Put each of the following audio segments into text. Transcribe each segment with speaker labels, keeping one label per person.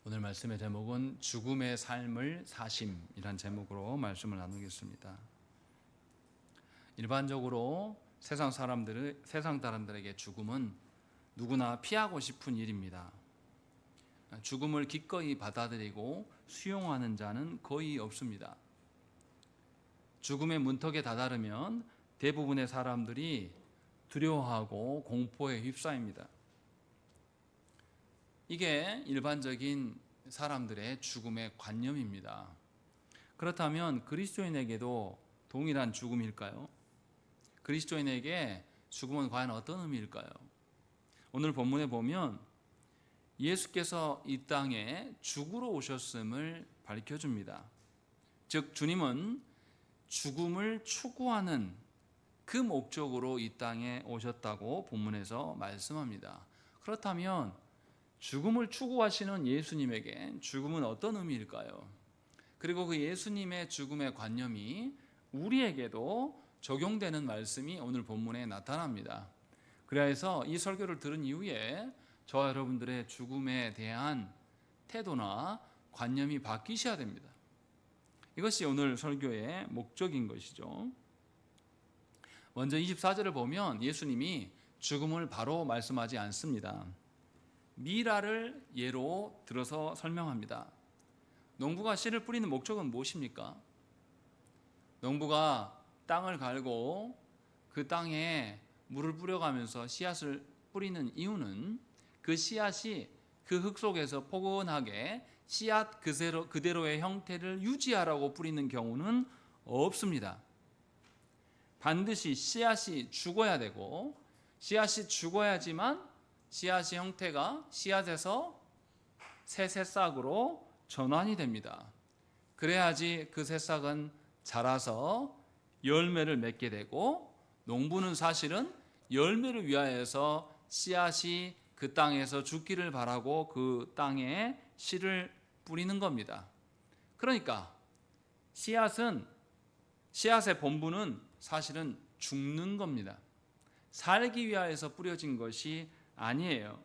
Speaker 1: 오늘 말씀의 제목은 죽음의 삶을 사심이란 제목으로 말씀을 나누겠습니다. 일반적으로 세상 사람들에게 죽음은 누구나 피하고 싶은 일입니다. 죽음을 기꺼이 받아들이고 수용하는 자는 거의 없습니다. 죽음의 문턱에 다다르면 대부분의 사람들이 두려워하고 공포에 휩싸입니다. 이게 일반적인 사람들의 죽음의 관념입니다. 그렇다면 그리스도인에게도 동일한 죽음일까요? 그리스도인에게 죽음은 과연 어떤 의미일까요? 오늘 본문에 보면 예수께서 이 땅에 죽으러 오셨음을 밝혀줍니다. 즉 주님은 죽음을 추구하는 그 목적으로 이 땅에 오셨다고 본문에서 말씀합니다. 그렇다면 죽음을 추구하시는 예수님에게 죽음은 어떤 의미일까요? 그리고 그 예수님의 죽음의 관념이 우리에게도 적용되는 말씀이 오늘 본문에 나타납니다. 그래서 이 설교를 들은 이후에 저와 여러분들의 죽음에 대한 태도나 관념이 바뀌셔야 됩니다. 이것이 오늘 설교의 목적인 것이죠. 먼저 24절을 보면 예수님이 죽음을 바로 말씀하지 않습니다. 미라를 예로 들어서 설명합니다. 농부가 씨를 뿌리는 목적은 무엇입니까? 농부가 땅을 갈고 그 땅에 물을 뿌려가면서 씨앗을 뿌리는 이유는 그 씨앗이 그 흙 속에서 포근하게 씨앗 그대로의 형태를 유지하라고 뿌리는 경우는 없습니다. 반드시 씨앗이 죽어야 되고 씨앗이 죽어야지만 씨앗의 형태가 씨앗에서 새 새싹으로 전환이 됩니다. 그래야지 그 새싹은 자라서 열매를 맺게 되고 농부는 사실은 열매를 위하여서 씨앗이 그 땅에서 죽기를 바라고 그 땅에 씨를 뿌리는 겁니다. 그러니까 씨앗의 본분은 사실은 죽는 겁니다. 살기 위하여서 뿌려진 것이 아니에요.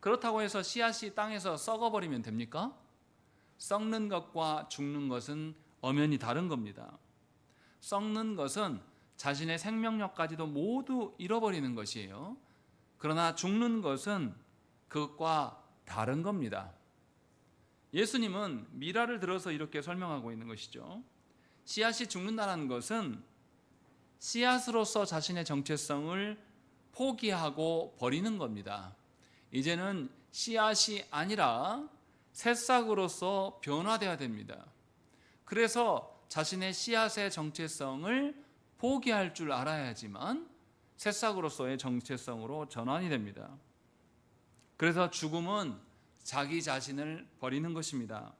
Speaker 1: 그렇다고 해서 씨앗이 땅에서 썩어버리면 됩니까? 썩는 것과 죽는 것은 엄연히 다른 겁니다. 썩는 것은 자신의 생명력까지도 모두 잃어버리는 것이에요. 그러나 죽는 것은 그것과 다른 겁니다. 예수님은 미라를 들어서 이렇게 설명하고 있는 것이죠. 씨앗이 죽는다는 것은 씨앗으로서 자신의 정체성을 포기하고 버리는 겁니다. 이제는 씨앗이 아니라 새싹으로서 변화되어야 됩니다. 그래서 자신의 씨앗의 정체성을 포기할 줄 알아야지만 새싹으로서의 정체성으로 전환이 됩니다. 그래서 죽음은 자기 자신을 버리는 것입니다.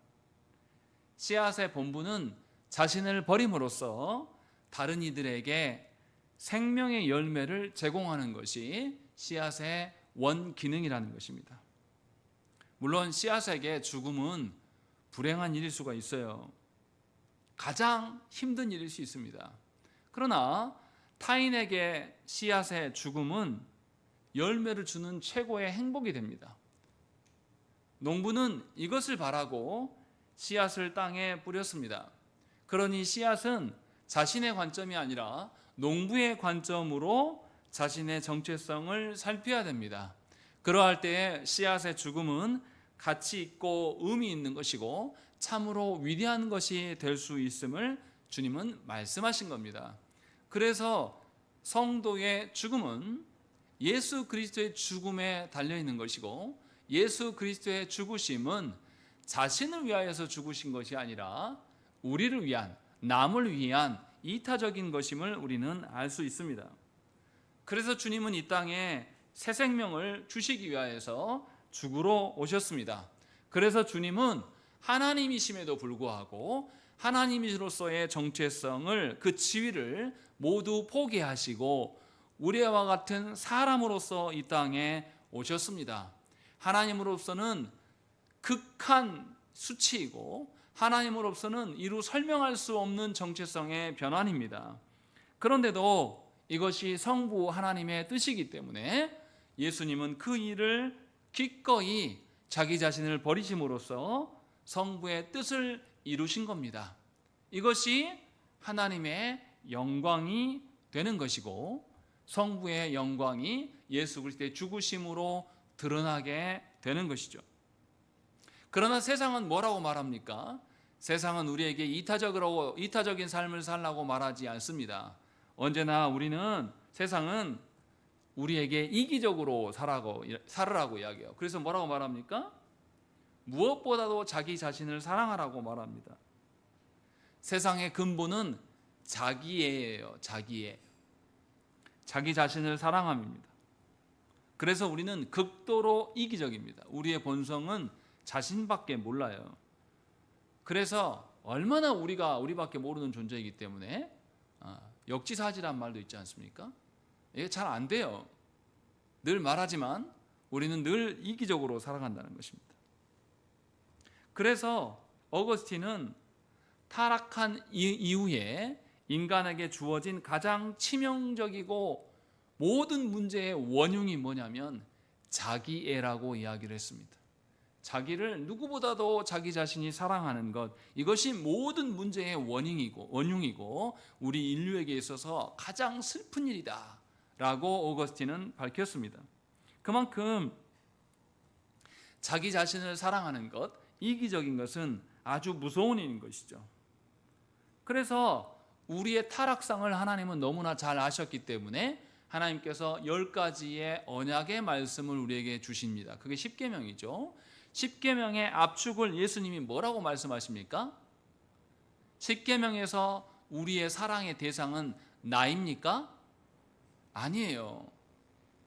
Speaker 1: 씨앗의 본분은 자신을 버림으로써 다른 이들에게 생명의 열매를 제공하는 것이 씨앗의 원기능이라는 것입니다. 물론 씨앗에게 죽음은 불행한 일일 수가 있어요. 가장 힘든 일일 수 있습니다. 그러나 타인에게 씨앗의 죽음은 열매를 주는 최고의 행복이 됩니다. 농부는 이것을 바라고 씨앗을 땅에 뿌렸습니다. 그러니 씨앗은 자신의 관점이 아니라 농부의 관점으로 자신의 정체성을 살펴야 됩니다. 그러할 때에 씨앗의 죽음은 가치 있고 의미 있는 것이고 참으로 위대한 것이 될 수 있음을 주님은 말씀하신 겁니다. 그래서 성도의 죽음은 예수 그리스도의 죽음에 달려있는 것이고 예수 그리스도의 죽으심은 자신을 위하여서 죽으신 것이 아니라 우리를 위한, 남을 위한 이타적인 것임을 우리는 알 수 있습니다. 그래서 주님은 이 땅에 새 생명을 주시기 위하여서 죽으러 오셨습니다. 그래서 주님은 하나님이심에도 불구하고 하나님으로서의 정체성을, 그 지위를 모두 포기하시고 우리와 같은 사람으로서 이 땅에 오셨습니다. 하나님으로서는 극한 수치이고 하나님으로서는 이루 설명할 수 없는 정체성의 변환입니다. 그런데도 이것이 성부 하나님의 뜻이기 때문에 예수님은 그 일을 기꺼이 자기 자신을 버리심으로써 성부의 뜻을 이루신 겁니다. 이것이 하나님의 영광이 되는 것이고 성부의 영광이 예수 그리스도의 죽으심으로 드러나게 되는 것이죠. 그러나 세상은 뭐라고 말합니까? 세상은 우리에게 이타적인 삶을 살라고 말하지 않습니다. 언제나 세상은 우리에게 이기적으로 살으라고 이야기해요. 그래서 뭐라고 말합니까? 무엇보다도 자기 자신을 사랑하라고 말합니다. 세상의 근본은 자기애예요. 자기애. 자기 자신을 사랑함입니다. 그래서 우리는 극도로 이기적입니다. 우리의 본성은 자신밖에 몰라요. 그래서 얼마나 우리가 우리밖에 모르는 존재이기 때문에 역지사지란 말도 있지 않습니까? 이게 잘 안 돼요. 늘 말하지만 우리는 늘 이기적으로 살아간다는 것입니다. 그래서 어거스틴은 타락한 이후에 인간에게 주어진 가장 치명적이고 모든 문제의 원흉이 뭐냐면 자기애라고 이야기를 했습니다. 자기를 누구보다도 자기 자신이 사랑하는 것, 이것이 모든 문제의 원흉이고 우리 인류에게 있어서 가장 슬픈 일이다 라고 어거스틴은 밝혔습니다. 그만큼 자기 자신을 사랑하는 것, 이기적인 것은 아주 무서운 일인 것이죠. 그래서 우리의 타락상을 하나님은 너무나 잘 아셨기 때문에 하나님께서 10가지의 언약의 말씀을 우리에게 주십니다. 그게 십계명이죠. 십계명의 압축을 예수님이 뭐라고 말씀하십니까? 십계명에서 우리의 사랑의 대상은 나입니까? 아니에요.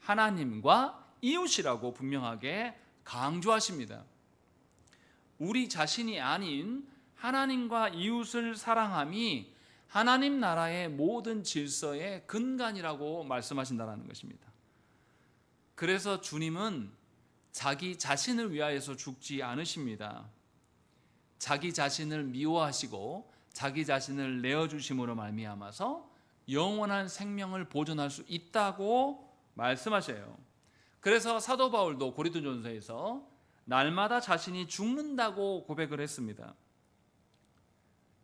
Speaker 1: 하나님과 이웃이라고 분명하게 강조하십니다. 우리 자신이 아닌 하나님과 이웃을 사랑함이 하나님 나라의 모든 질서의 근간이라고 말씀하신다는 것입니다. 그래서 주님은 자기 자신을 위하여서 죽지 않으십니다. 자기 자신을 미워하시고 자기 자신을 내어주심으로 말미암아서 영원한 생명을 보존할 수 있다고 말씀하셔요. 그래서 사도 바울도 고린도전서에서 날마다 자신이 죽는다고 고백을 했습니다.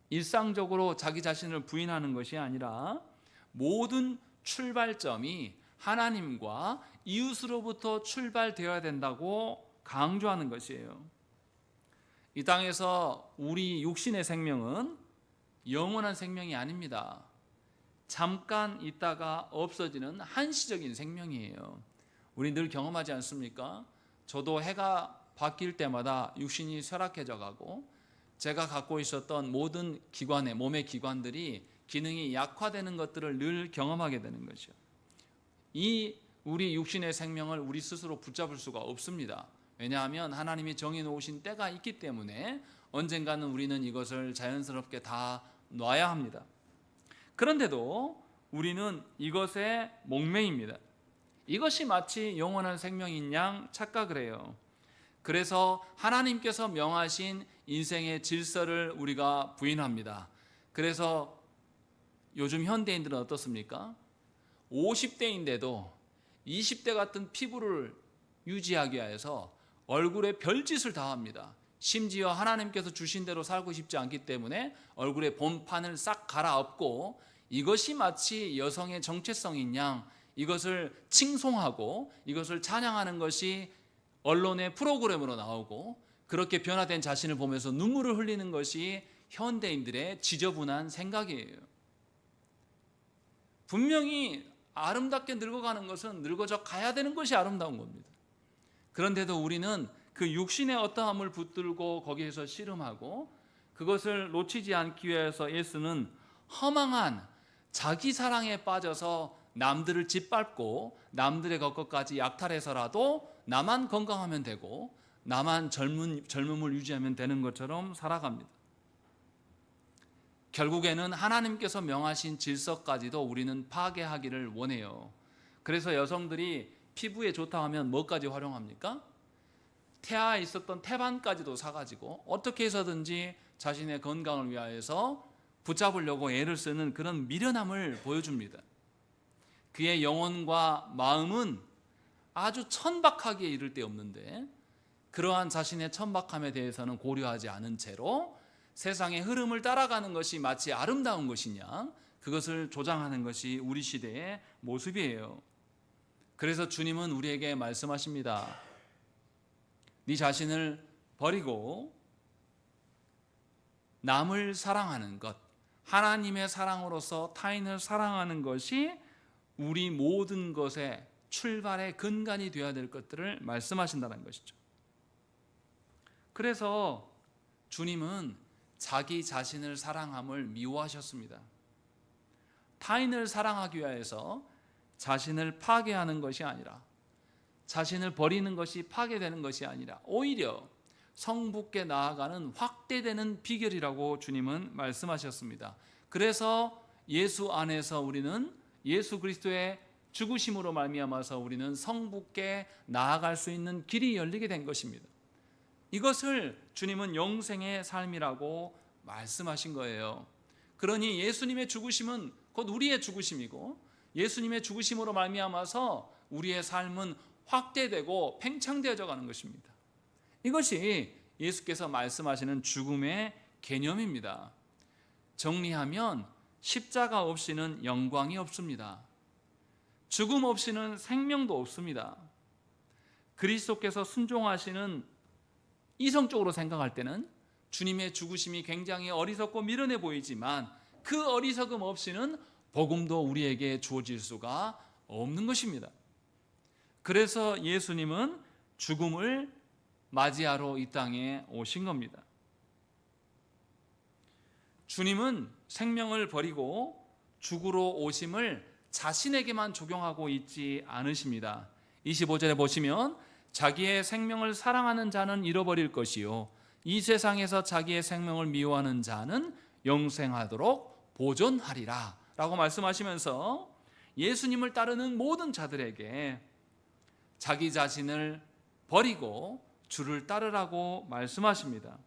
Speaker 1: 일상적으로 자기 자신을 부인하는 것이 아니라 모든 출발점이 하나님과 이웃으로부터 출발되어야 된다고 강조하는 것이에요. 이 땅에서 우리 육신의 생명은 영원한 생명이 아닙니다. 잠깐 있다가 없어지는 한시적인 생명이에요. 우리 늘 경험하지 않습니까? 저도 해가 바뀔 때마다 육신이 쇠락해져 가고 제가 갖고 있었던 모든 몸의 기관들이 기능이 약화되는 것들을 늘 경험하게 되는 거죠. 이 우리 육신의 생명을 우리 스스로 붙잡을 수가 없습니다. 왜냐하면 하나님이 정해놓으신 때가 있기 때문에 언젠가는 우리는 이것을 자연스럽게 다 놔야 합니다. 그런데도 우리는 이것에 목매입니다. 이것이 마치 영원한 생명인 양 착각을 해요. 그래서 하나님께서 명하신 인생의 질서를 우리가 부인합니다. 그래서 요즘 현대인들은 어떻습니까? 50대인데도 20대 같은 피부를 유지하기 위해서 얼굴에 별짓을 다 합니다. 심지어 하나님께서 주신 대로 살고 싶지 않기 때문에 얼굴에 본판을 싹 갈아엎고 이것이 마치 여성의 정체성인 양 이것을 칭송하고 이것을 찬양하는 것이 언론의 프로그램으로 나오고 그렇게 변화된 자신을 보면서 눈물을 흘리는 것이 현대인들의 지저분한 생각이에요. 분명히 아름답게 늙어가는 것은 늙어져 가야 되는 것이 아름다운 겁니다. 그런데도 우리는 그 육신의 어떠함을 붙들고 거기에서 씨름하고 그것을 놓치지 않기 위해서 예수는 허망한 자기 사랑에 빠져서 남들을 짓밟고 남들의 것까지 약탈해서라도 나만 건강하면 되고 나만 젊음을 유지하면 되는 것처럼 살아갑니다. 결국에는 하나님께서 명하신 질서까지도 우리는 파괴하기를 원해요. 그래서 여성들이 피부에 좋다 하면 뭐까지 활용합니까? 태아에 있었던 태반까지도 사가지고 어떻게 해서든지 자신의 건강을 위하여서 붙잡으려고 애를 쓰는 그런 미련함을 보여줍니다. 그의 영혼과 마음은 아주 천박하기에 이를 데 없는데 그러한 자신의 천박함에 대해서는 고려하지 않은 채로 세상의 흐름을 따라가는 것이 마치 아름다운 것이냐, 그것을 조장하는 것이 우리 시대의 모습이에요. 그래서 주님은 우리에게 말씀하십니다. 네 자신을 버리고 남을 사랑하는 것, 하나님의 사랑으로서 타인을 사랑하는 것이 우리 모든 것의 출발의 근간이 되어야 될 것들을 말씀하신다는 것이죠. 그래서 주님은 자기 자신을 사랑함을 미워하셨습니다. 타인을 사랑하기 위해서 자신을 파괴하는 것이 아니라, 자신을 버리는 것이 파괴되는 것이 아니라 오히려 성부께 나아가는 확대되는 비결이라고 주님은 말씀하셨습니다. 그래서 예수 안에서 우리는 예수 그리스도의 죽으심으로 말미암아서 우리는 성부께 나아갈 수 있는 길이 열리게 된 것입니다. 이것을 주님은 영생의 삶이라고 말씀하신 거예요. 그러니 예수님의 죽으심은 곧 우리의 죽으심이고, 예수님의 죽으심으로 말미암아서 우리의 삶은 확대되고 팽창되어져 가는 것입니다. 이것이 예수께서 말씀하시는 죽음의 개념입니다. 정리하면 십자가 없이는 영광이 없습니다. 죽음 없이는 생명도 없습니다. 그리스도께서 순종하시는, 이성적으로 생각할 때는 주님의 죽으심이 굉장히 어리석고 미련해 보이지만 그 어리석음 없이는 복음도 우리에게 주어질 수가 없는 것입니다. 그래서 예수님은 죽음을 맞이하러 이 땅에 오신 겁니다. 주님은 생명을 버리고 죽으러 오심을 자신에게만 적용하고 있지 않으십니다. 25절에 보시면 자기의 생명을 사랑하는 자는 잃어버릴 것이요 이 세상에서 자기의 생명을 미워하는 자는 영생하도록 보존하리라 라고 말씀하시면서 예수님을 따르는 모든 자들에게 자기 자신을 버리고 주를 따르라고 말씀하십니다.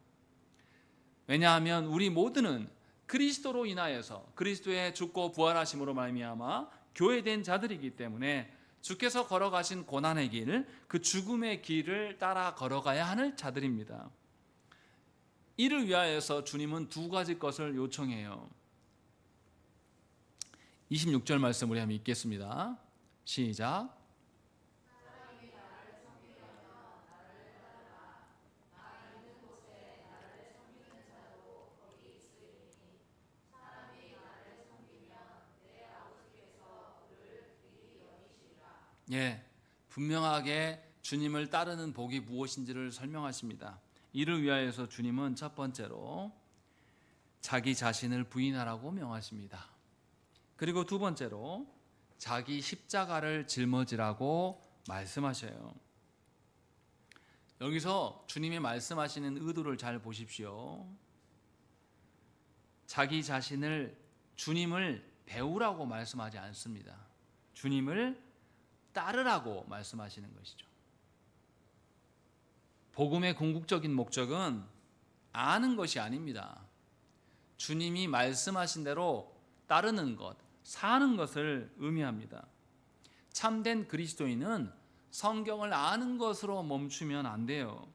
Speaker 1: 왜냐하면 우리 모두는 그리스도로 인하여서 그리스도의 죽고 부활하심으로 말미암아 교회된 자들이기 때문에 주께서 걸어가신 고난의 길, 그 죽음의 길을 따라 걸어가야 하는 자들입니다. 이를 위하여서 주님은 두 가지 것을 요청해요. 26절 말씀 우리 한번 읽겠습니다. 시작. 예, 분명하게 주님을 따르는 복이 무엇인지를 설명하십니다. 이를 위하여서 주님은 첫 번째로 자기 자신을 부인하라고 명하십니다. 그리고 두 번째로 자기 십자가를 짊어지라고 말씀하셔요. 여기서 주님이 말씀하시는 의도를 잘 보십시오. 자기 자신을, 주님을 배우라고 말씀하지 않습니다. 주님을 따르라고 말씀하시는 것이죠. 복음의 궁극적인 목적은 아는 것이 아닙니다. 주님이 말씀하신 대로 따르는 것, 사는 것을 의미합니다. 참된 그리스도인은 성경을 아는 것으로 멈추면 안 돼요.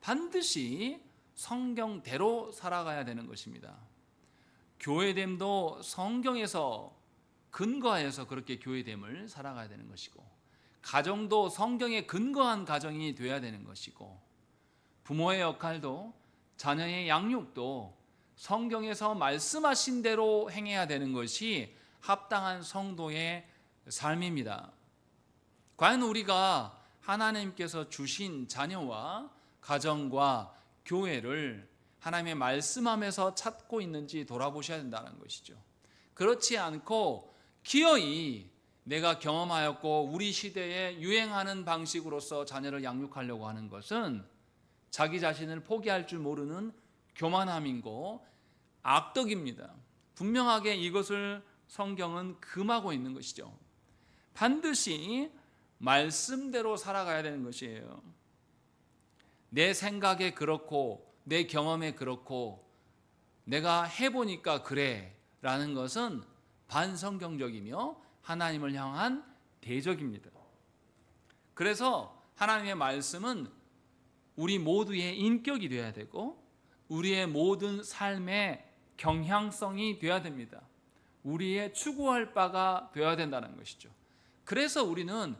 Speaker 1: 반드시 성경대로 살아가야 되는 것입니다. 교회됨도 성경에서 근거하여서 그렇게 교회됨을 살아가야 되는 것이고, 가정도 성경에 근거한 가정이 되어야 되는 것이고, 부모의 역할도 자녀의 양육도 성경에서 말씀하신 대로 행해야 되는 것이 합당한 성도의 삶입니다. 과연 우리가 하나님께서 주신 자녀와 가정과 교회를 하나님의 말씀하면서 찾고 있는지 돌아보셔야 된다는 것이죠. 그렇지 않고 기어이 내가 경험하였고 우리 시대에 유행하는 방식으로서 자녀를 양육하려고 하는 것은 자기 자신을 포기할 줄 모르는 교만함이고 악덕입니다. 분명하게 이것을 성경은 금하고 있는 것이죠. 반드시 말씀대로 살아가야 되는 것이에요. 내 생각에 그렇고 내 경험에 그렇고 내가 해보니까 그래 라는 것은 반성경적이며 하나님을 향한 대적입니다. 그래서 하나님의 말씀은 우리 모두의 인격이 되어야 되고 우리의 모든 삶의 경향성이 되어야 됩니다. 우리의 추구할 바가 되어야 된다는 것이죠. 그래서 우리는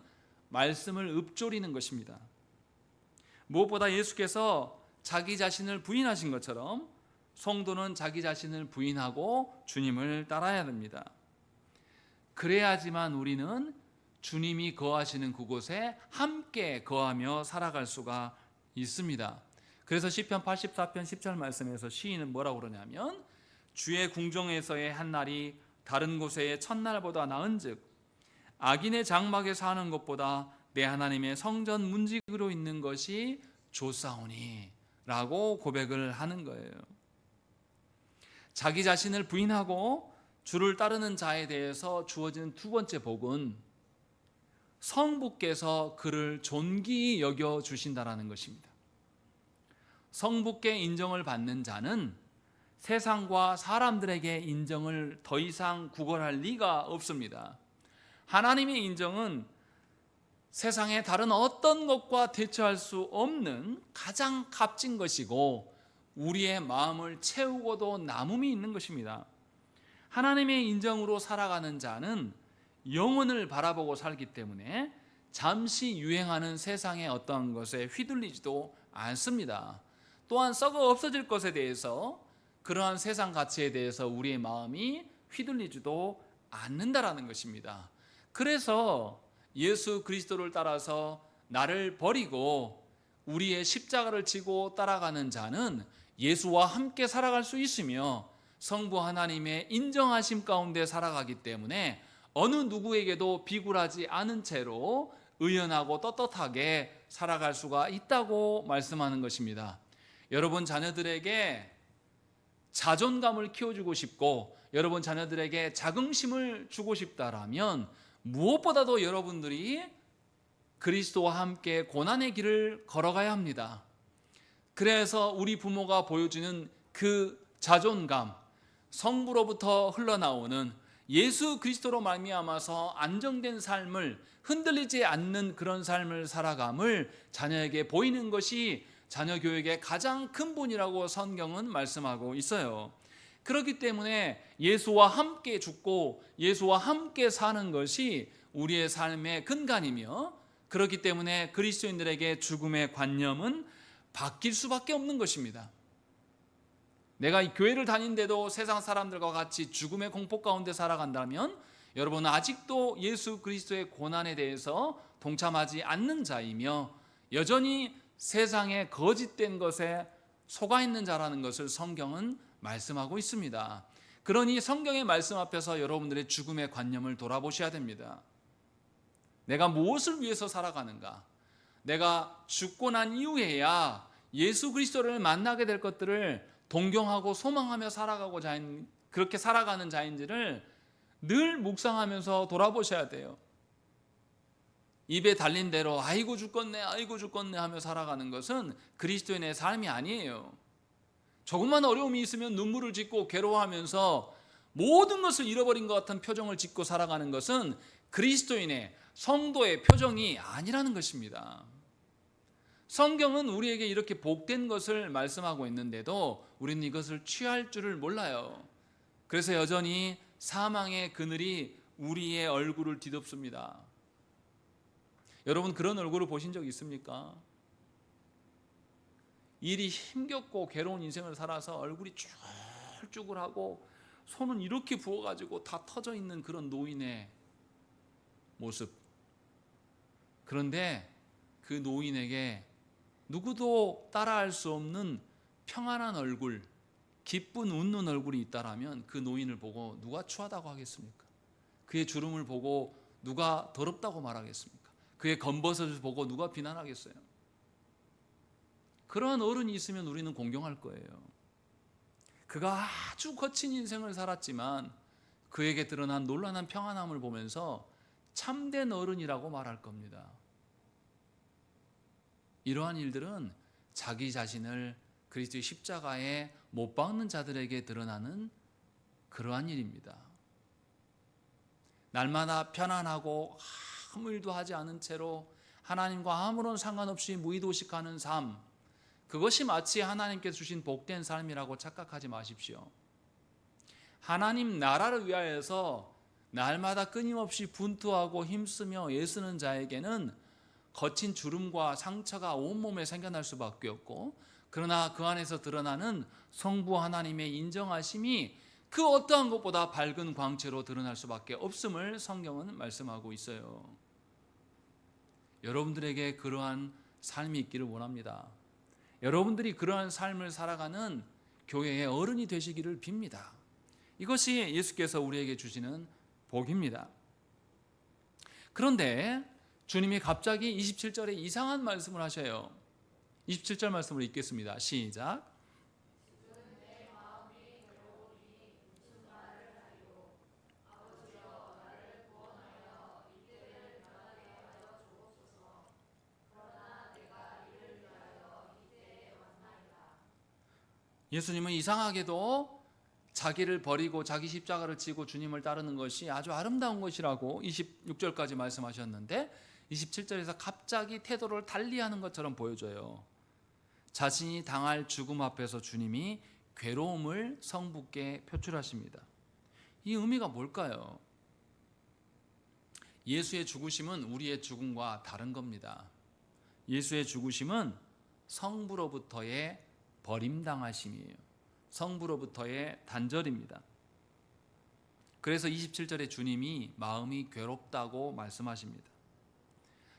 Speaker 1: 말씀을 읊조리는 것입니다. 무엇보다 예수께서 자기 자신을 부인하신 것처럼 성도는 자기 자신을 부인하고 주님을 따라야 됩니다. 그래야지만 우리는 주님이 거하시는 그곳에 함께 거하며 살아갈 수가 있습니다. 그래서 시편 84편 10절 말씀에서 시인은 뭐라고 그러냐면 주의 궁정에서의 한 날이 다른 곳의 첫날보다 나은즉 악인의 장막에 사는 것보다 내 하나님의 성전 문지기로 있는 것이 좋사오니 라고 고백을 하는 거예요. 자기 자신을 부인하고 주를 따르는 자에 대해서 주어지는 두 번째 복은 성부께서 그를 존귀히 여겨주신다라는 것입니다. 성부께 인정을 받는 자는 세상과 사람들에게 인정을 더 이상 구걸할 리가 없습니다. 하나님의 인정은 세상의 다른 어떤 것과 대처할 수 없는 가장 값진 것이고 우리의 마음을 채우고도 남음이 있는 것입니다. 하나님의 인정으로 살아가는 자는 영혼을 바라보고 살기 때문에 잠시 유행하는 세상의 어떠한 것에 휘둘리지도 않습니다. 또한 썩어 없어질 것에 대해서 그러한 세상 가치에 대해서 우리의 마음이 휘둘리지도 않는다라는 것입니다. 그래서 예수 그리스도를 따라서 나를 버리고 우리의 십자가를 지고 따라가는 자는 예수와 함께 살아갈 수 있으며 성부 하나님의 인정하심 가운데 살아가기 때문에 어느 누구에게도 비굴하지 않은 채로 의연하고 떳떳하게 살아갈 수가 있다고 말씀하는 것입니다. 여러분 자녀들에게 자존감을 키워주고 싶고 여러분 자녀들에게 자긍심을 주고 싶다라면 무엇보다도 여러분들이 그리스도와 함께 고난의 길을 걸어가야 합니다. 그래서 우리 부모가 보여주는 그 자존감, 성부로부터 흘러나오는 예수 그리스도로 말미암아서 안정된 삶을 흔들리지 않는 그런 삶을 살아감을 자녀에게 보이는 것이 자녀 교육의 가장 큰 본이라고 성경은 말씀하고 있어요. 그렇기 때문에 예수와 함께 죽고 예수와 함께 사는 것이 우리의 삶의 근간이며 그렇기 때문에 그리스도인들에게 죽음의 관념은 바뀔 수밖에 없는 것입니다. 내가 이 교회를 다닌데도 세상 사람들과 같이 죽음의 공포 가운데 살아간다면 여러분은 아직도 예수 그리스도의 고난에 대해서 동참하지 않는 자이며 여전히 세상의 거짓된 것에 속아 있는 자라는 것을 성경은 말씀하고 있습니다. 그러니 성경의 말씀 앞에서 여러분들의 죽음의 관념을 돌아보셔야 됩니다. 내가 무엇을 위해서 살아가는가? 내가 죽고 난 이후에야 예수 그리스도를 만나게 될 것들을 동경하고 소망하며 살아가고자 하는 그렇게 살아가는 자인지를 늘 묵상하면서 돌아보셔야 돼요. 입에 달린 대로 아이고 죽겠네 하며 살아가는 것은 그리스도인의 삶이 아니에요. 조금만 어려움이 있으면 눈물을 짓고 괴로워하면서 모든 것을 잃어버린 것 같은 표정을 짓고 살아가는 것은 그리스도인의 성도의 표정이 아니라는 것입니다. 성경은 우리에게 이렇게 복된 것을 말씀하고 있는데도 우리는 이것을 취할 줄을 몰라요. 그래서 여전히 사망의 그늘이 우리의 얼굴을 뒤덮습니다. 여러분 그런 얼굴을 보신 적 있습니까? 일이 힘겹고 괴로운 인생을 살아서 얼굴이 쭈글쭈글하고 손은 이렇게 부어가지고 다 터져 있는 그런 노인의 모습. 그런데 그 노인에게 누구도 따라할 수 없는 평안한 얼굴, 기쁜 웃는 얼굴이 있다라면 그 노인을 보고 누가 추하다고 하겠습니까? 그의 주름을 보고 누가 더럽다고 말하겠습니까? 그의 검버섯을 보고 누가 비난하겠어요? 그러한 어른이 있으면 우리는 공경할 거예요. 그가 아주 거친 인생을 살았지만 그에게 드러난 놀라운 평안함을 보면서 참된 어른이라고 말할 겁니다. 이러한 일들은 자기 자신을 그리스도의 십자가에 못 박는 자들에게 드러나는 그러한 일입니다. 날마다 편안하고 아무 일도 하지 않은 채로 하나님과 아무런 상관없이 무의도식하는 삶, 그것이 마치 하나님께서 주신 복된 삶이라고 착각하지 마십시오. 하나님 나라를 위하여서 날마다 끊임없이 분투하고 힘쓰며 애쓰는 자에게는 거친 주름과 상처가 온몸에 생겨날 수밖에 없고, 그러나 그 안에서 드러나는 성부 하나님의 인정하심이 그 어떠한 것보다 밝은 광채로 드러날 수밖에 없음을 성경은 말씀하고 있어요. 여러분들에게 그러한 삶이 있기를 원합니다. 여러분들이 그러한 삶을 살아가는 교회의 어른이 되시기를 빕니다. 이것이 예수께서 우리에게 주시는 복입니다. 그런데 주님이 갑자기 27절에 이상한 말씀을 하셔요. 27절 말씀을 읽겠습니다. 시작. 예수님은 이상하게도 자기를 버리고 자기 십자가를 지고 주님을 따르는 것이 아주 아름다운 것이라고 26절까지 말씀하셨는데 27절에서 갑자기 태도를 달리하는 것처럼 보여줘요. 자신이 당할 죽음 앞에서 주님이 괴로움을 성부께 표출하십니다. 이 의미가 뭘까요? 예수의 죽으심은 우리의 죽음과 다른 겁니다. 예수의 죽으심은 성부로부터의 버림당하심이에요. 성부로부터의 단절입니다. 그래서 27절에 주님이 마음이 괴롭다고 말씀하십니다.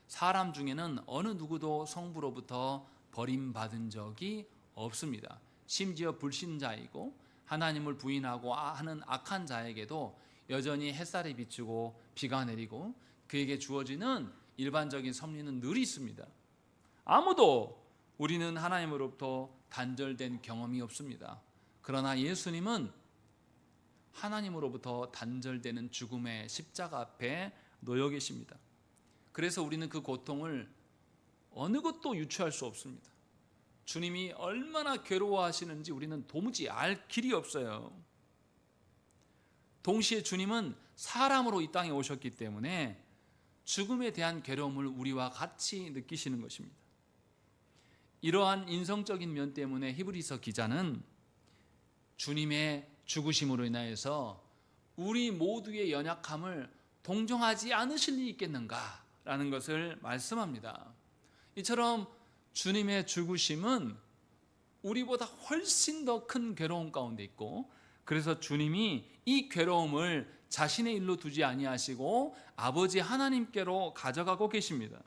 Speaker 1: 사람 중에는 어느 누구도 성부로부터 버림받은 적이 없습니다. 심지어 불신자이고 하나님을 부인하고 하는 악한 자에게도 여전히 햇살이 비추고 비가 내리고 그에게 주어지는 일반적인 섭리는 늘 있습니다. 아무도 우리는 하나님으로부터 단절된 경험이 없습니다. 그러나 예수님은 하나님으로부터 단절되는 죽음의 십자가 앞에 놓여 계십니다. 그래서 우리는 그 고통을 어느 것도 유추할 수 없습니다. 주님이 얼마나 괴로워하시는지 우리는 도무지 알 길이 없어요. 동시에 주님은 사람으로 이 땅에 오셨기 때문에 죽음에 대한 괴로움을 우리와 같이 느끼시는 것입니다. 이러한 인성적인 면 때문에 히브리서 기자는 주님의 죽으심으로 인하여서 우리 모두의 연약함을 동정하지 않으실 리 있겠는가라는 것을 말씀합니다. 이처럼 주님의 죽으심은 우리보다 훨씬 더 큰 괴로움 가운데 있고, 그래서 주님이 이 괴로움을 자신의 일로 두지 아니하시고 아버지 하나님께로 가져가고 계십니다.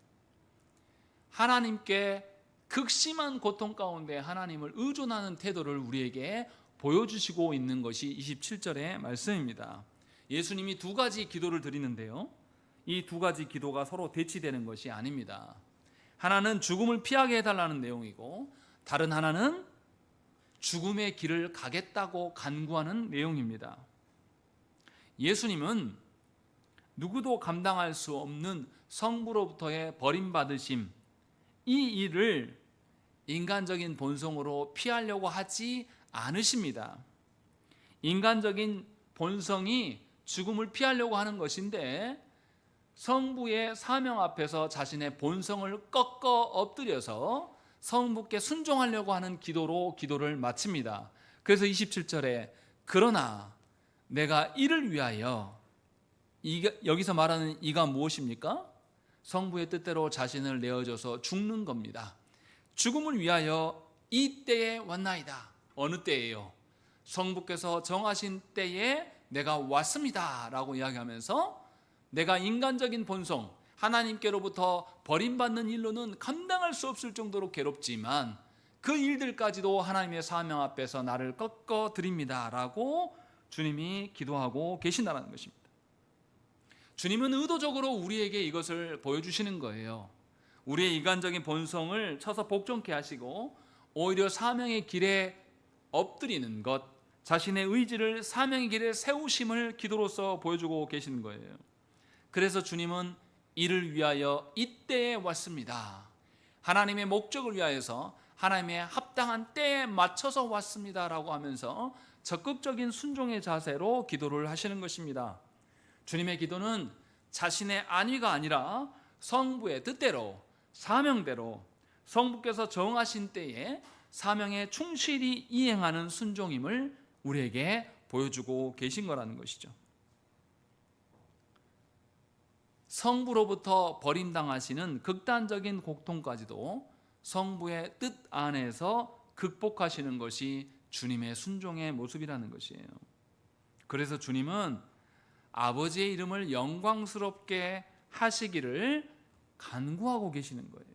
Speaker 1: 하나님께 극심한 고통 가운데 하나님을 의존하는 태도를 우리에게 보여주시고 있는 것이 27절의 말씀입니다. 예수님이 두 가지 기도를 드리는데요, 이 두 가지 기도가 서로 대치되는 것이 아닙니다. 하나는 죽음을 피하게 해달라는 내용이고, 다른 하나는 죽음의 길을 가겠다고 간구하는 내용입니다. 예수님은 누구도 감당할 수 없는 성부로부터의 버림받으심, 이 일을 인간적인 본성으로 피하려고 하지 않으십니다. 인간적인 본성이 죽음을 피하려고 하는 것인데, 성부의 사명 앞에서 자신의 본성을 꺾어 엎드려서 성부께 순종하려고 하는 기도로 기도를 마칩니다. 그래서 27절에 그러나 내가 이를 위하여, 여기서 말하는 이가 무엇입니까? 성부의 뜻대로 자신을 내어줘서 죽는 겁니다. 죽음을 위하여 이 때에 왔나이다. 어느 때예요? 성부께서 정하신 때에 내가 왔습니다 라고 이야기하면서 내가 인간적인 본성, 하나님께로부터 버림받는 일로는 감당할 수 없을 정도로 괴롭지만 그 일들까지도 하나님의 사명 앞에서 나를 꺾어 드립니다 라고 주님이 기도하고 계신다는 것입니다. 주님은 의도적으로 우리에게 이것을 보여주시는 거예요. 우리의 인간적인 본성을 쳐서 복종케 하시고 오히려 사명의 길에 엎드리는 것, 자신의 의지를 사명의 길에 세우심을 기도로서 보여주고 계시는 거예요. 그래서 주님은 이를 위하여 이때에 왔습니다. 하나님의 목적을 위하여서 하나님의 합당한 때에 맞춰서 왔습니다 라고 하면서 적극적인 순종의 자세로 기도를 하시는 것입니다. 주님의 기도는 자신의 안위가 아니라 성부의 뜻대로, 사명대로, 성부께서 정하신 때에 사명에 충실히 이행하는 순종임을 우리에게 보여주고 계신 거라는 것이죠. 성부로부터 버림당하시는 극단적인 고통까지도 성부의 뜻 안에서 극복하시는 것이 주님의 순종의 모습이라는 것이에요. 그래서 주님은 아버지의 이름을 영광스럽게 하시기를 간구하고 계시는 거예요.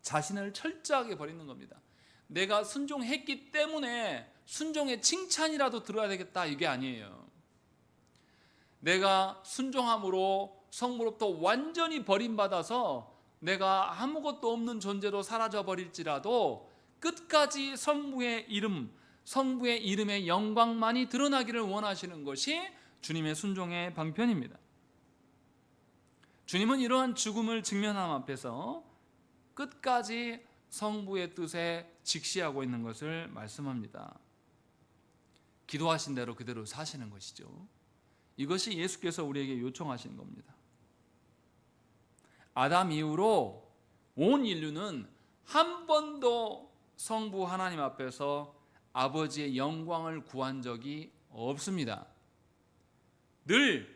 Speaker 1: 자신을 철저하게 버리는 겁니다. 내가 순종했기 때문에 순종의 칭찬이라도 들어야 되겠다, 이게 아니에요. 내가 순종함으로 성부로부터 완전히 버림받아서 내가 아무것도 없는 존재로 사라져 버릴지라도 끝까지 성부의 이름의 영광만이 드러나기를 원하시는 것이 주님의 순종의 방편입니다. 주님은 이러한 죽음을 직면함 앞에서 끝까지 성부의 뜻에 직시하고 있는 것을 말씀합니다. 기도하신 대로 그대로 사시는 것이죠. 이것이 예수께서 우리에게 요청하시는 겁니다. 아담 이후로 온 인류는 한 번도 성부 하나님 앞에서 아버지의 영광을 구한 적이 없습니다. 늘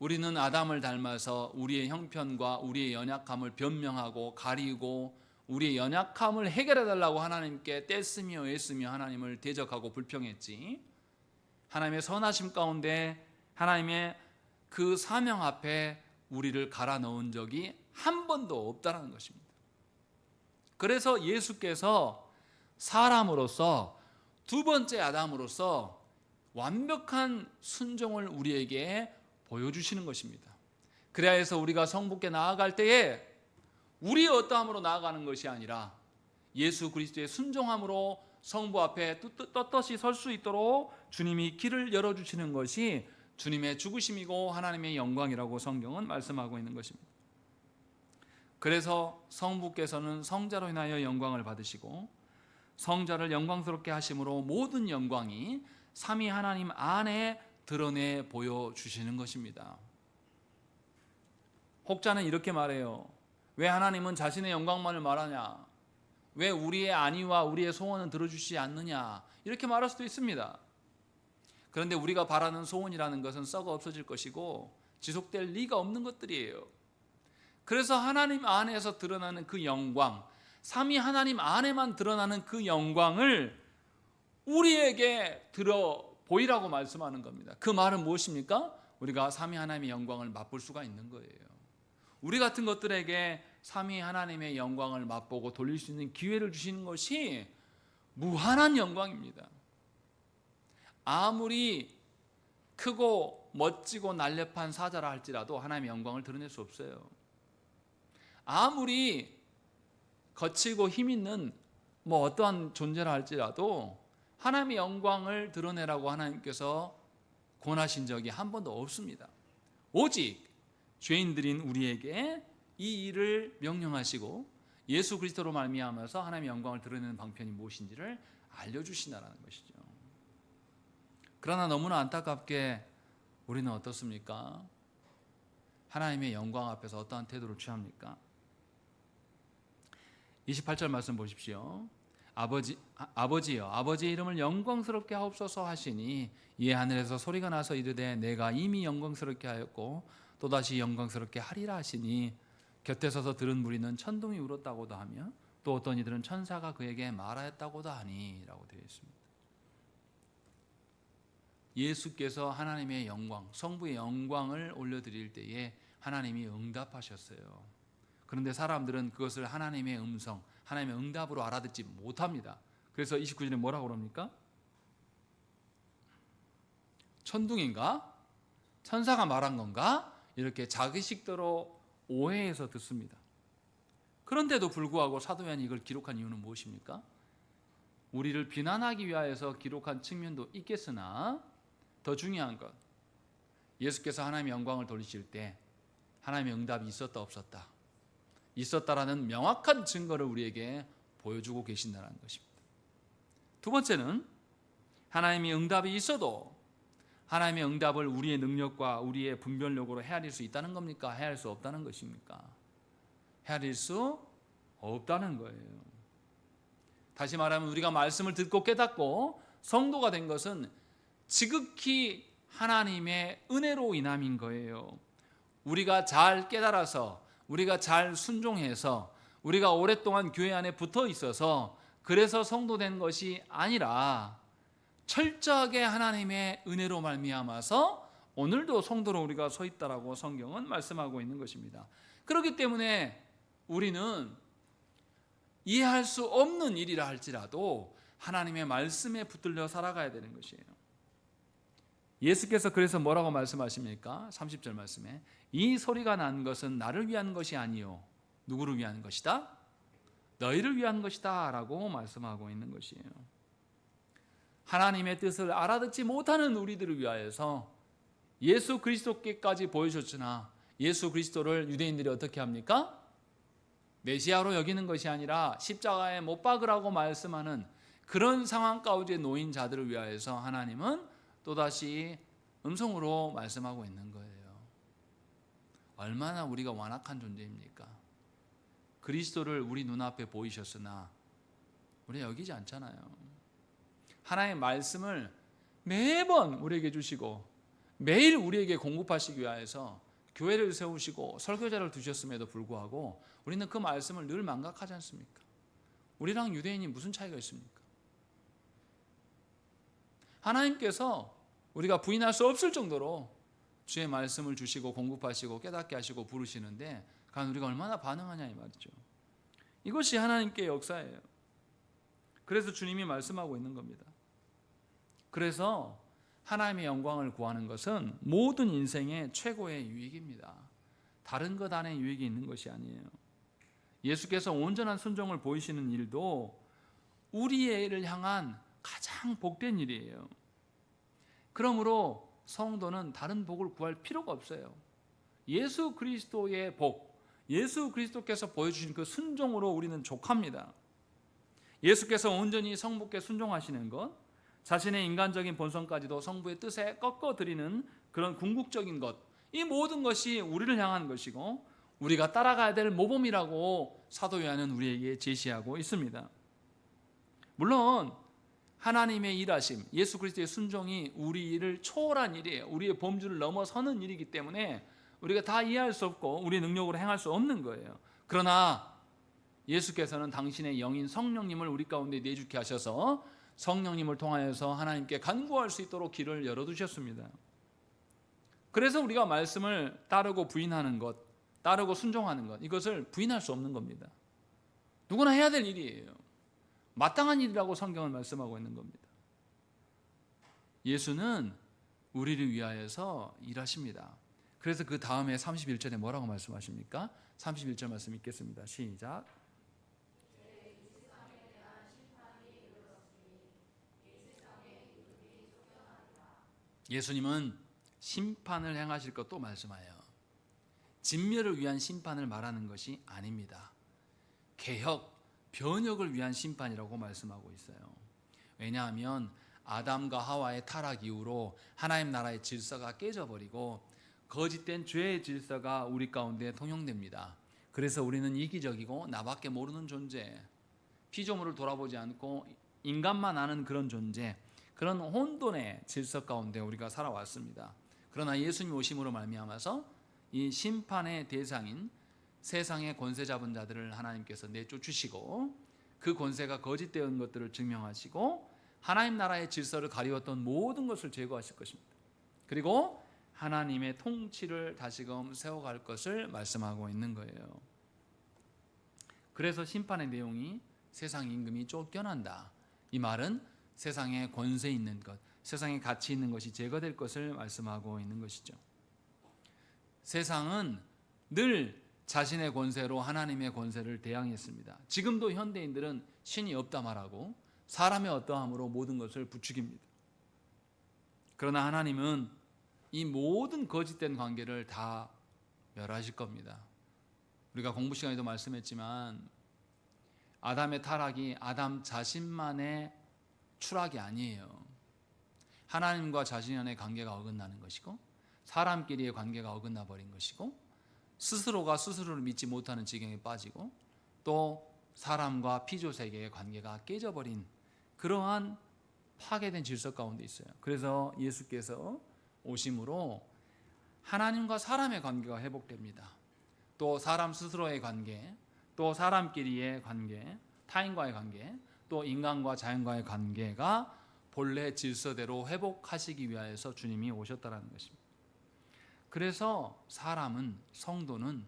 Speaker 1: 우리는 아담을 닮아서 우리의 형편과 우리의 연약함을 변명하고 가리고 우리의 연약함을 해결해 달라고 하나님께 떼쓰며 애쓰며 하나님을 대적하고 불평했지, 하나님의 선하심 가운데 하나님의 그 사명 앞에 우리를 갈아 넣은 적이 한 번도 없다는 것입니다. 그래서 예수께서 사람으로서 두 번째 아담으로서 완벽한 순종을 우리에게 보여주시는 것입니다. 그래야 해서 우리가 성부께 나아갈 때에 우리의 어떠함으로 나아가는 것이 아니라 예수 그리스도의 순종함으로 성부 앞에 떳떳이 설 수 있도록 주님이 길을 열어주시는 것이 주님의 죽으심이고 하나님의 영광이라고 성경은 말씀하고 있는 것입니다. 그래서 성부께서는 성자로 인하여 영광을 받으시고 성자를 영광스럽게 하심으로 모든 영광이 삼위 하나님 안에 드러내 보여주시는 것입니다. 혹자는 이렇게 말해요. 왜 하나님은 자신의 영광만을 말하냐? 왜 우리의 안위와 우리의 소원은 들어주시지 않느냐? 이렇게 말할 수도 있습니다. 그런데 우리가 바라는 소원이라는 것은 썩어 없어질 것이고 지속될 리가 없는 것들이에요. 그래서 하나님 안에서 드러나는 그 영광, 삼위 하나님 안에만 드러나는 그 영광을 우리에게 보이라고 말씀하는 겁니다. 그 말은 무엇입니까? 우리가 삼위 하나님의 영광을 맛볼 수가 있는 거예요. 우리 같은 것들에게 삼위 하나님의 영광을 맛보고 돌릴 수 있는 기회를 주시는 것이 무한한 영광입니다. 아무리 크고 멋지고 날렵한 사자라 할지라도 하나님의 영광을 드러낼 수 없어요. 아무리 거칠고 힘있는 어떠한 존재라 할지라도 하나님의 영광을 드러내라고 하나님께서 권하신 적이 한 번도 없습니다. 오직 죄인들인 우리에게 이 일을 명령하시고 예수 그리스도로 말미암아서 하나님의 영광을 드러내는 방편이 무엇인지를 알려주신다는 것이죠. 그러나 너무나 안타깝게 우리는 어떻습니까? 하나님의 영광 앞에서 어떠한 태도를 취합니까? 28절 말씀 보십시오. 아버지여, 아버지의 이름을 영광스럽게 하옵소서 하시니 이에 하늘에서 소리가 나서 이르되 내가 이미 영광스럽게 하였고 또다시 영광스럽게 하리라 하시니 곁에 서서 들은 무리는 천둥이 울었다고도 하며 또 어떤 이들은 천사가 그에게 말하였다고도 하니 라고 되어 있습니다. 예수께서 하나님의 영광, 성부의 영광을 올려드릴 때에 하나님이 응답하셨어요. 그런데 사람들은 그것을 하나님의 음성, 하나님의 응답으로 알아듣지 못합니다. 그래서 29절에 뭐라고 그럽니까? 천둥인가? 천사가 말한 건가? 이렇게 자기식대로 오해해서 듣습니다. 그런데도 불구하고 사도 요한이 이걸 기록한 이유는 무엇입니까? 우리를 비난하기 위하여서 기록한 측면도 있겠으나 더 중요한 것, 예수께서 하나님의 영광을 돌리실 때 하나님의 응답이 있었다 없었다, 있었다라는 명확한 증거를 우리에게 보여주고 계신다는 것입니다. 두 번째는 하나님의 응답이 있어도 하나님의 응답을 우리의 능력과 우리의 분별력으로 헤아릴 수 있다는 겁니까? 헤아릴 수 없다는 것입니까? 헤아릴 수 없다는 거예요. 다시 말하면 우리가 말씀을 듣고 깨닫고 성도가 된 것은 지극히 하나님의 은혜로 인함인 거예요. 우리가 잘 깨달아서, 우리가 잘 순종해서, 우리가 오랫동안 교회 안에 붙어 있어서 그래서 성도된 것이 아니라 철저하게 하나님의 은혜로 말미암아서 오늘도 성도로 우리가 서 있다라고 성경은 말씀하고 있는 것입니다. 그렇기 때문에 우리는 이해할 수 없는 일이라 할지라도 하나님의 말씀에 붙들려 살아가야 되는 것이에요. 예수께서 그래서 뭐라고 말씀하십니까? 30절 말씀에 이 소리가 난 것은 나를 위한 것이 아니요 누구를 위한 것이다? 너희를 위한 것이다 라고 말씀하고 있는 것이에요. 하나님의 뜻을 알아듣지 못하는 우리들을 위하여서 예수 그리스도께까지 보여줬으나 예수 그리스도를 유대인들이 어떻게 합니까? 메시아로 여기는 것이 아니라 십자가에 못 박으라고 말씀하는 그런 상황 가운데 놓인 자들을 위하여서 하나님은 또다시 음성으로 말씀하고 있는 거예요. 얼마나 우리가 완악한 존재입니까? 그리스도를 우리 눈앞에 보이셨으나 우리 여기지 않잖아요. 하나님의 말씀을 매번 우리에게 주시고 매일 우리에게 공급하시기 위해서 교회를 세우시고 설교자를 두셨음에도 불구하고 우리는 그 말씀을 늘 망각하지 않습니까? 우리랑 유대인이 무슨 차이가 있습니까? 하나님께서 우리가 부인할 수 없을 정도로 주의 말씀을 주시고 공급하시고 깨닫게 하시고 부르시는데 과연 우리가 얼마나 반응하냐 이 말이죠. 이것이 하나님께의 역사예요. 그래서 주님이 말씀하고 있는 겁니다. 그래서 하나님의 영광을 구하는 것은 모든 인생의 최고의 유익입니다. 다른 것 안에 유익이 있는 것이 아니에요. 예수께서 온전한 순종을 보이시는 일도 우리를 향한 가장 복된 일이에요. 그러므로 성도는 다른 복을 구할 필요가 없어요. 예수 그리스도의 복, 예수 그리스도께서 보여주신 그 순종으로 우리는 족합니다. 예수께서 온전히 성부께 순종하시는 것, 자신의 인간적인 본성까지도 성부의 뜻에 꺾어드리는 그런 궁극적인 것, 이 모든 것이 우리를 향한 것이고 우리가 따라가야 될 모범이라고 사도 요한은 우리에게 제시하고 있습니다. 물론 하나님의 일하심, 예수 그리스도의 순종이 우리를 초월한 일이에요. 우리의 범주를 넘어서는 일이기 때문에 우리가 다 이해할 수 없고 우리의 능력으로 행할 수 없는 거예요. 그러나 예수께서는 당신의 영인 성령님을 우리 가운데 내주게 하셔서 성령님을 통하여서 하나님께 간구할 수 있도록 길을 열어두셨습니다. 그래서 우리가 말씀을 따르고 부인하는 것, 따르고 순종하는 것, 이것을 부인할 수 없는 겁니다. 누구나 해야 될 일이에요. 마땅한 일이라고 성경은 말씀하고 있는 겁니다. 예수는 우리를 위하여서 일하십니다. 그래서 그 다음에 31절에 뭐라고 말씀하십니까? 31절 말씀 읽겠습니다. 시작. 예수님은 심판을 행하실 것도 말씀하여 진멸을 위한 심판을 말하는 것이 아닙니다. 개혁, 변혁을 위한 심판이라고 말씀하고 있어요. 왜냐하면 아담과 하와의 타락 이후로 하나님 나라의 질서가 깨져버리고 거짓된 죄의 질서가 우리 가운데 통용됩니다. 그래서 우리는 이기적이고 나밖에 모르는 존재, 피조물을 돌아보지 않고 인간만 아는 그런 존재, 그런 혼돈의 질서 가운데 우리가 살아왔습니다. 그러나 예수님 오심으로 말미암아서 이 심판의 대상인 세상의 권세 잡은 자들을 하나님께서 내쫓으시고 그 권세가 거짓되은 것들을 증명하시고 하나님 나라의 질서를 가리웠던 모든 것을 제거하실 것입니다. 그리고 하나님의 통치를 다시금 세워갈 것을 말씀하고 있는 거예요. 그래서 심판의 내용이 세상 임금이 쫓겨난다. 이 말은 세상에 권세 있는 것, 세상에 가치 있는 것이 제거될 것을 말씀하고 있는 것이죠. 세상은 늘 자신의 권세로 하나님의 권세를 대항했습니다. 지금도 현대인들은 신이 없다 말하고 사람의 어떠함으로 모든 것을 부추깁니다. 그러나 하나님은 이 모든 거짓된 관계를 다 멸하실 겁니다. 우리가 공부 시간에도 말씀했지만 아담의 타락이 아담 자신만의 추락이 아니에요. 하나님과 자신 간의 관계가 어긋나는 것이고 사람끼리의 관계가 어긋나 버린 것이고 스스로가 스스로를 믿지 못하는 지경에 빠지고 또 사람과 피조 세계의 관계가 깨져버린 그러한 파괴된 질서 가운데 있어요. 그래서 예수께서 오심으로 하나님과 사람의 관계가 회복됩니다. 또 사람 스스로의 관계, 또 사람끼리의 관계, 타인과의 관계, 또 인간과 자연과의 관계가 본래 질서대로 회복하시기 위하여서 주님이 오셨다는 것입니다. 그래서 사람은, 성도는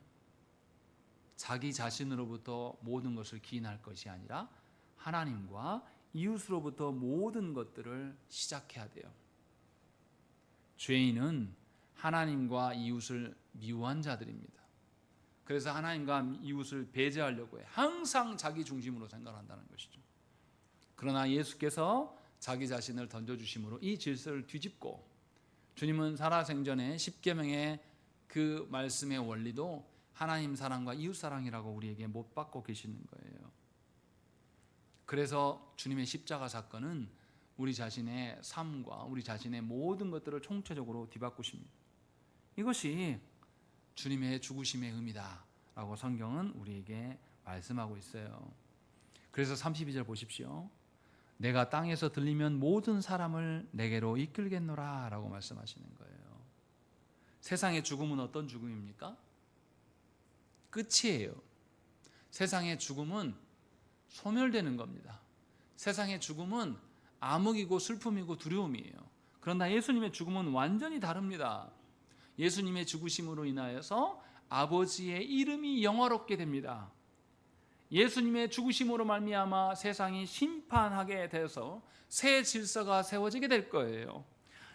Speaker 1: 자기 자신으로부터 모든 것을 기인할 것이 아니라 하나님과 이웃으로부터 모든 것들을 시작해야 돼요. 죄인은 하나님과 이웃을 미워한 자들입니다. 그래서 하나님과 이웃을 배제하려고 해. 항상 자기 중심으로 생각한다는 것이죠. 그러나 예수께서 자기 자신을 던져주심으로 이 질서를 뒤집고, 주님은 살아생전에 십계명의 그 말씀의 원리도 하나님 사랑과 이웃 사랑이라고 우리에게 못 받고 계시는 거예요. 그래서 주님의 십자가 사건은 우리 자신의 삶과 우리 자신의 모든 것들을 총체적으로 뒤바꾸십니다. 이것이 주님의 죽으심의 의미다 라고 성경은 우리에게 말씀하고 있어요. 그래서 32절 보십시오. 내가 땅에서 들리면 모든 사람을 내게로 이끌겠노라 라고 말씀하시는 거예요. 세상의 죽음은 어떤 죽음입니까? 끝이에요. 세상의 죽음은 소멸되는 겁니다. 세상의 죽음은 암흑이고 슬픔이고 두려움이에요. 그러나 예수님의 죽음은 완전히 다릅니다. 예수님의 죽으심으로 인하여서 아버지의 이름이 영화롭게 됩니다. 예수님의 죽으심으로 말미암아 세상이 심판하게 돼서 새 질서가 세워지게 될 거예요.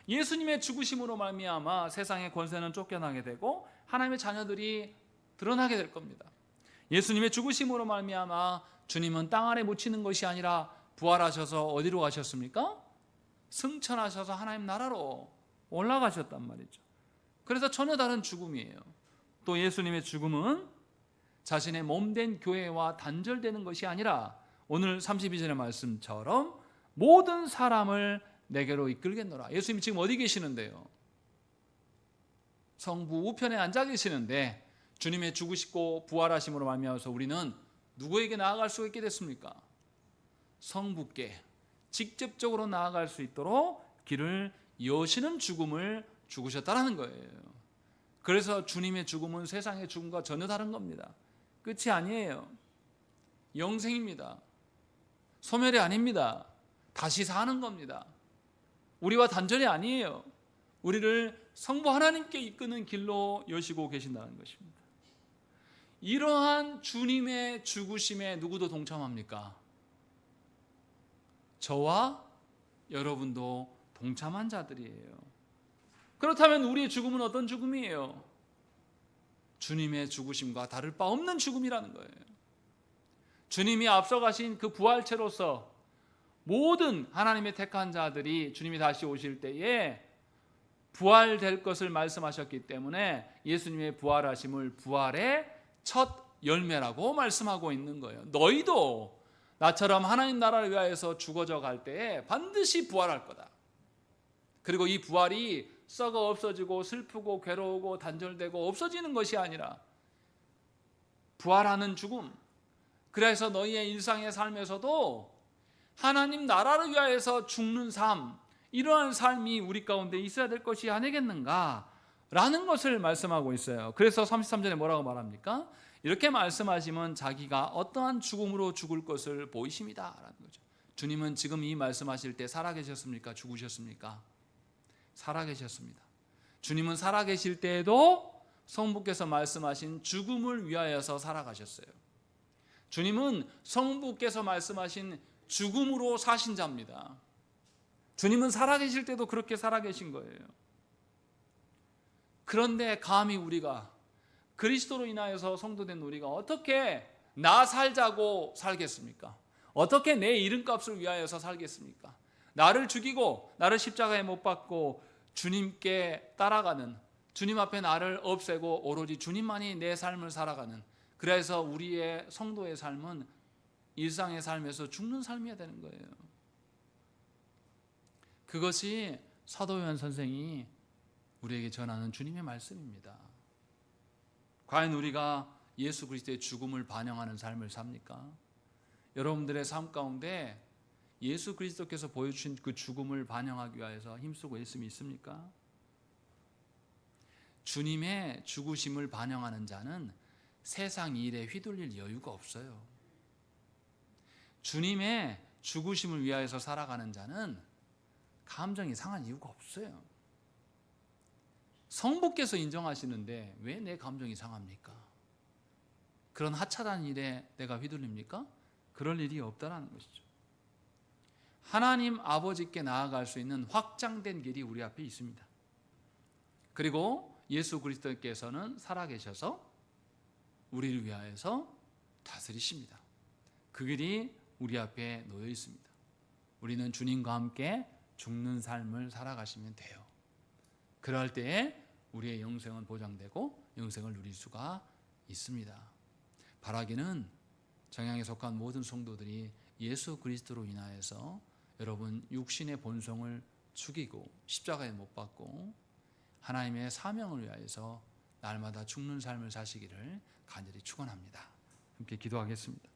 Speaker 1: 예수님의 죽으심으로 말미암아 세상의 권세는 쫓겨나게 되고 하나님의 자녀들이 드러나게 될 겁니다. 예수님의 죽으심으로 말미암아 주님은 땅 아래 묻히는 것이 아니라 부활하셔서 어디로 가셨습니까? 승천하셔서 하나님 나라로 올라가셨단 말이죠. 그래서 전혀 다른 죽음이에요. 또 예수님의 죽음은 자신의 몸된 교회와 단절되는 것이 아니라 오늘 32절의 말씀처럼 모든 사람을 내게로 이끌겠노라. 예수님이 지금 어디 계시는데요? 성부 우편에 앉아 계시는데 주님의 죽으시고 부활하심으로 말미암아서 우리는 누구에게 나아갈 수 있게 됐습니까? 성부께 직접적으로 나아갈 수 있도록 길을 여시는 죽음을 죽으셨다는 거예요. 그래서 주님의 죽음은 세상의 죽음과 전혀 다른 겁니다. 끝이 아니에요. 영생입니다. 소멸이 아닙니다. 다시 사는 겁니다. 우리와 단절이 아니에요. 우리를 성부 하나님께 이끄는 길로 여시고 계신다는 것입니다. 이러한 주님의 죽으심에 누구도 동참합니까? 저와 여러분도 동참한 자들이에요. 그렇다면 우리의 죽음은 어떤 죽음이에요? 주님의 죽으심과 다를 바 없는 죽음이라는 거예요. 주님이 앞서가신 그 부활체로서 모든 하나님의 택한 자들이 주님이 다시 오실 때에 부활될 것을 말씀하셨기 때문에 예수님의 부활하심을 부활의 첫 열매라고 말씀하고 있는 거예요. 너희도 나처럼 하나님 나라를 위하여서 죽어져 갈 때에 반드시 부활할 거다. 그리고 이 부활이 썩어 없어지고 슬프고 괴로우고 단절되고 없어지는 것이 아니라 부활하는 죽음. 그래서 너희의 일상의 삶에서도 하나님 나라를 위하여서 죽는 삶, 이러한 삶이 우리 가운데 있어야 될 것이 아니겠는가 라는 것을 말씀하고 있어요. 그래서 33절에 뭐라고 말합니까? 이렇게 말씀하시면 자기가 어떠한 죽음으로 죽을 것을 보이십니다 라는 거죠. 주님은 지금 이 말씀하실 때 살아계셨습니까? 죽으셨습니까? 살아계셨습니다. 주님은 살아계실 때에도 성부께서 말씀하신 죽음을 위하여서 살아가셨어요. 주님은 성부께서 말씀하신 죽음으로 사신 자입니다. 주님은 살아계실 때도 그렇게 살아계신 거예요. 그런데 감히 우리가 그리스도로 인하여서 성도된 우리가 어떻게 나 살자고 살겠습니까? 어떻게 내 이름값을 위하여서 살겠습니까? 나를 죽이고 나를 십자가에 못 박고 주님께 따라가는, 주님 앞에 나를 없애고 오로지 주님만이 내 삶을 살아가는, 그래서 우리의 성도의 삶은 일상의 삶에서 죽는 삶이어야 되는 거예요. 그것이 사도 요한 선생이 우리에게 전하는 주님의 말씀입니다. 과연 우리가 예수 그리스도의 죽음을 반영하는 삶을 삽니까? 여러분들의 삶 가운데 예수 그리스도께서 보여주신 그 죽음을 반영하기 위해서 힘쓰고 있음이 있습니까? 주님의 죽으심을 반영하는 자는 세상 일에 휘둘릴 여유가 없어요. 주님의 죽으심을 위하여서 살아가는 자는 감정이 상한 이유가 없어요. 성부께서 인정하시는데 왜 내 감정이 상합니까? 그런 하찮은 일에 내가 휘둘립니까? 그럴 일이 없다라는 것이죠. 하나님 아버지께 나아갈 수 있는 확장된 길이 우리 앞에 있습니다. 그리고 예수 그리스도께서는 살아계셔서 우리를 위하여서 다스리십니다. 그 길이 우리 앞에 놓여 있습니다. 우리는 주님과 함께 죽는 삶을 살아가시면 돼요. 그럴 때에 우리의 영생은 보장되고 영생을 누릴 수가 있습니다. 바라기는 정향에 속한 모든 성도들이 예수 그리스도로 인하여서 여러분 육신의 본성을 죽이고 십자가에 못 박고 하나님의 사명을 위하여서 날마다 죽는 삶을 사시기를 간절히 축원합니다. 함께 기도하겠습니다.